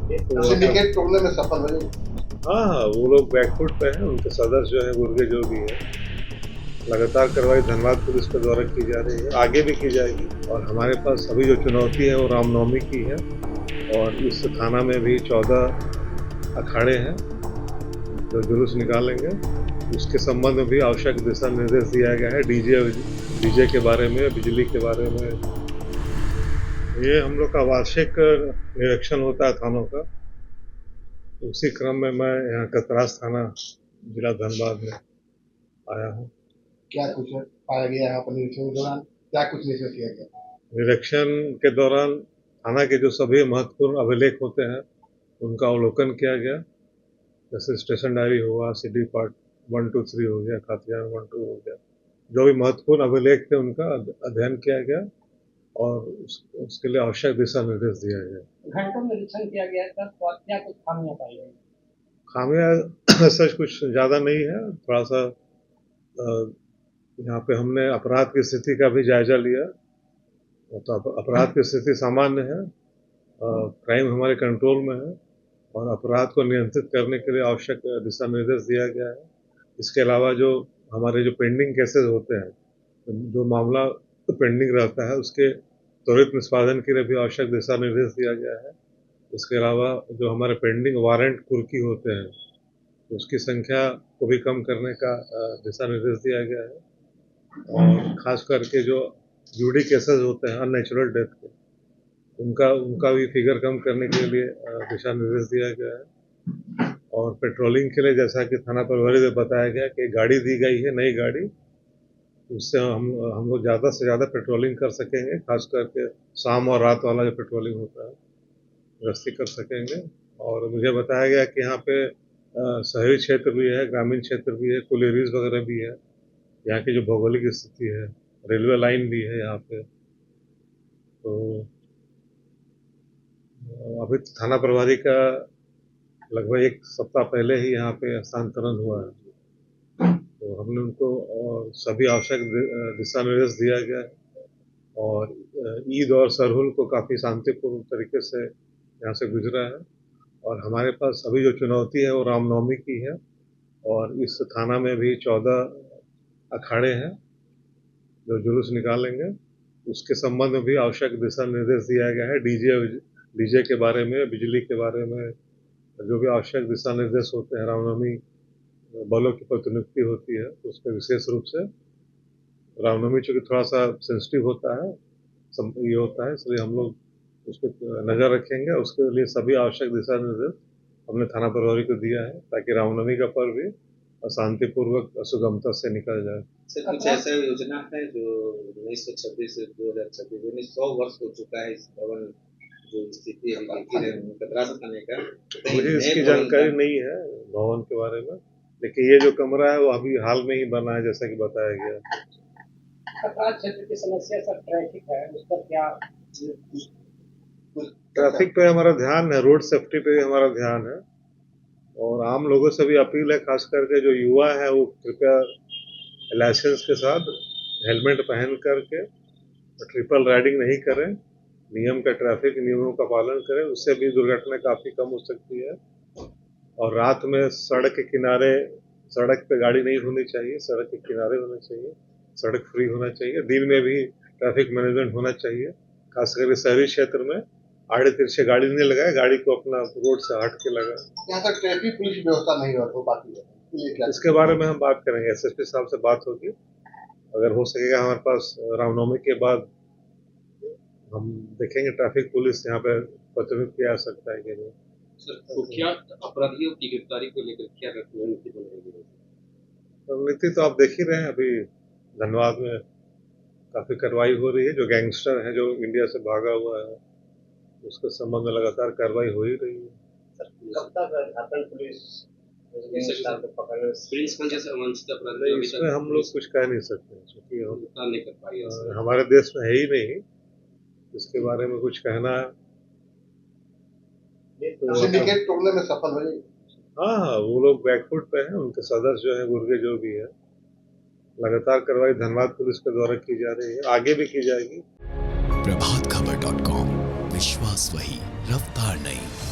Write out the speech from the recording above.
Syndicate तोड़ने में सफल हुए। हाँ हाँ, वो लोग बैकफुट पे हैं, उनके सदस्य जो है गुर्गे जो भी है। लगातार कार्रवाई धनबाद पुलिस के द्वारा की जा रही है, आगे भी की जाएगी। और हमारे पास अभी जो चुनौती है वो रामनवमी की है, और इस थाना में भी 14 अखाड़े हैं जो जुलूस निकालेंगे। उसके संबंध में भी आवश्यक दिशा निर्देश दिया गया है। डीजे के बारे में, बिजली के बारे में। ये हम लोग का वार्षिक निरीक्षण होता है थानों का। उसी क्रम में मैं यहाँ कतरास थाना जिला धनबाद में आया हूँ। क्या कुछ पाया गया है अपने निरीक्षण के दौरान? क्या कुछ निरीक्षण किया गया? निरीक्षण के दौरान थाना के जो सभी महत्वपूर्ण अभिलेख होते हैं उनका अवलोकन किया गया। जैसे स्टेशन डायरी हुआ, CD पार्ट 1, 2, 3 हो गया, खातियान 1, 2 हो गया। जो भी महत्वपूर्ण अभिलेख थे उनका अध्ययन किया गया और उसके लिए आवश्यक दिशा निर्देश दिया गया। घंटों निरीक्षण किया गया है सर, तो क्या कुछ खामियां पाई गई? खामियां सच कुछ ज़्यादा नहीं है। थोड़ा सा यहाँ पे हमने अपराध की स्थिति का भी जायजा लिया, तो अपराध की स्थिति सामान्य है। क्राइम हमारे कंट्रोल में है और अपराध को नियंत्रित करने के लिए आवश्यक दिशा निर्देश दिया गया है। इसके अलावा जो हमारे जो पेंडिंग केसेस होते हैं, जो मामला पेंडिंग रहता है, उसके त्वरित निष्पादन के लिए भी आवश्यक दिशा निर्देश दिया गया है। इसके अलावा जो हमारे पेंडिंग वारंट कुर्की होते हैं, उसकी संख्या को भी कम करने का दिशा निर्देश दिया गया है। और खास करके जो ड्यूटी केसेस होते हैं अननेचुरल डेथ के, उनका भी फिगर कम करने के लिए दिशा निर्देश दिया गया है। और पेट्रोलिंग के लिए जैसा कि थाना प्रभारी से बताया गया कि गाड़ी दी गई है, नई गाड़ी, उससे हम लोग ज़्यादा से ज़्यादा पेट्रोलिंग कर सकेंगे। खास करके शाम और रात वाला जो पेट्रोलिंग होता है, गश्ती कर सकेंगे। और मुझे बताया गया कि यहाँ पे शहरी क्षेत्र भी है, ग्रामीण क्षेत्र भी है, कुलेरीज वगैरह भी है। यहाँ की जो भौगोलिक स्थिति है, रेलवे लाइन भी है यहाँ पे। तो अभी थाना प्रभारी का लगभग 1 सप्ताह पहले ही यहाँ पे हस्तांतरण हुआ है, तो हमने उनको सभी आवश्यक दिशा निर्देश दिया गया है। और ईद और सरहुल को काफ़ी शांतिपूर्ण तरीके से यहाँ से गुजरा है। और हमारे पास अभी जो चुनौती है वो रामनवमी की है, और इस थाना में भी 14 अखाड़े हैं जो जुलूस निकालेंगे। उसके संबंध में भी आवश्यक दिशा निर्देश दिया गया है। डीजे के बारे में, बिजली के बारे में, जो भी आवश्यक दिशा निर्देश होते हैं। रामनवमी बलों की प्रतिनियुक्ति होती है, तो उसमें विशेष रूप से रामनवमी चूँकि थोड़ा सा सेंसिटिव होता है, ये होता है, इसलिए हम लोग उस पर नज़र रखेंगे। उसके लिए सभी आवश्यक दिशा निर्देश हमने थाना प्रभारी को दिया है, ताकि रामनवमी का पर्व भी शांतिपूर्वक सुगमता से निकल जाए। सर कुछ ऐसा योजना है जो 1926 से 2026 यानी 100 वर्ष हो चुका है इस भवन जो स्थिति है कतरास थाने का, मुझे इसकी जानकारी नहीं है भवन के बारे में, लेकिन ये जो कमरा है वो अभी हाल में ही बना है, जैसा कि बताया गया। कतरास क्षेत्र की समस्या सर ट्रैफिक है, उस पर क्या? ट्रैफिक पे हमारा ध्यान है, रोड सेफ्टी पे भी हमारा ध्यान है। और आम लोगों से भी अपील है, खास करके जो युवा है वो कृपया लाइसेंस के साथ हेलमेट पहन करके ट्रिपल राइडिंग नहीं करें। नियम का, ट्रैफिक नियमों का पालन करें, उससे भी दुर्घटना काफ़ी कम हो सकती है। और रात में सड़क के किनारे, सड़क पे गाड़ी नहीं होनी चाहिए, सड़क के किनारे होना चाहिए, सड़क फ्री होना चाहिए। दिन में भी ट्रैफिक मैनेजमेंट होना चाहिए, खास करके शहरी क्षेत्र में आड़े तिरछे गाड़ी नहीं लगाए, गाड़ी को अपना रोड से हट के लगाए। यहाँ तक ट्रैफिक पुलिस व्यवस्था नहीं हो पाती है, इसके बारे में हम बात करेंगे, SSP साहब से बात होगी। अगर हो सकेगा हमारे पास रामनवमी के बाद हम देखेंगे ट्रैफिक पुलिस यहाँ पे प्रतिनियुक्त किया जा सकता है कि नहीं। सर कुख्यात अपराधियों की गिरफ्तारी को लेकर क्या रणनीति बनाएगी? रणनीति तो आप देख ही रहे हैं, अभी धनबाद में काफ़ी कार्रवाई हो रही है। जो गैंगस्टर है, जो इंडिया से भागा हुआ है, उसके संबंध में लगातार कार्रवाई हो ही रही है। कब तक झारखंड पुलिस इसमें हम लोग कुछ कह नहीं सकते, क्योंकि हम नहीं कर पाई हमारे देश में है ही नहीं, इसके बारे में कुछ कहना। सिंडिकेट तोड़ने में सफल हुए। हाँ हाँ, वो लोग बैकफुट पे हैं, उनके सदस्य जो है गुर्गे जो भी है। लगातार कार्रवाई धनबाद पुलिस के द्वारा की जा रही है, आगे भी की जाएगी। प्रभातखबर.com, विश्वास वही, रफ्तार नहीं।